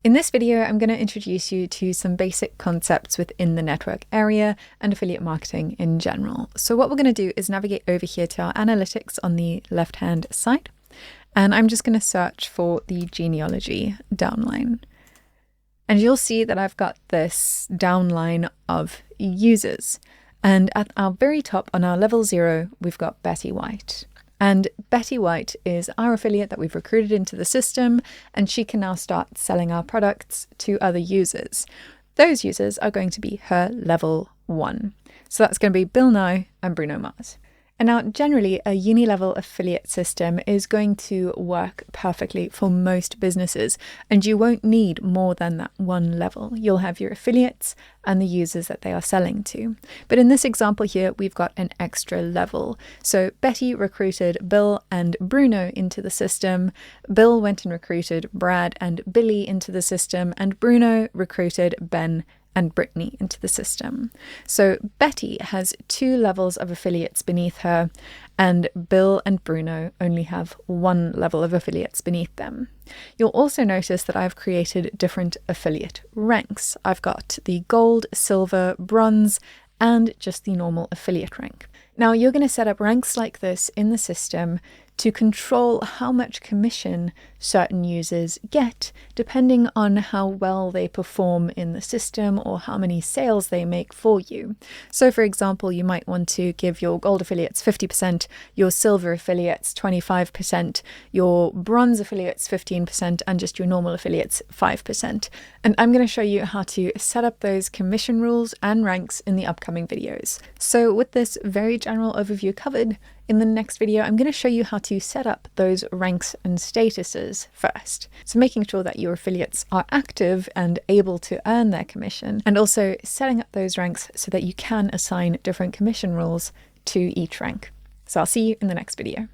In this video, I'm going to introduce you to some basic concepts within the network area and affiliate marketing in general. So what we're going to do is navigate over here to our analytics on the left-hand side, and I'm just going to search for the genealogy downline. And you'll see that I've got this downline of users. And at our very top on our level 0, we've got Betty White. And Betty White is our affiliate that we've recruited into the system, and she can now start selling our products to other users. Those users are going to be her level 1. So that's going to be Bill Nye and Bruno Mars. And now generally a uni-level affiliate system is going to work perfectly for most businesses, and you won't need more than that one level. You'll have your affiliates and the users that they are selling to. But in this example here, we've got an extra level. So Betty recruited Bill and Bruno into the system. Bill went and recruited Brad and Billy into the system, and Bruno recruited Ben and Brittany into the system. So Betty has 2 levels of affiliates beneath her, and Bill and Bruno only have 1 level of affiliates beneath them. You'll also notice that I've created different affiliate ranks. I've got the gold, silver, bronze, and just the normal affiliate rank. Now you're going to set up ranks like this in the system to control how much commission certain users get, depending on how well they perform in the system or how many sales they make for you. So for example, you might want to give your gold affiliates 50%, your silver affiliates 25%, your bronze affiliates 15%, and just your normal affiliates 5%. And I'm going to show you how to set up those commission rules and ranks in the upcoming videos. So with this very general overview covered, in the next video, I'm going to show you how to set up those ranks and statuses first. So making sure that your affiliates are active and able to earn their commission, and also setting up those ranks so that you can assign different commission rules to each rank. So I'll see you in the next video.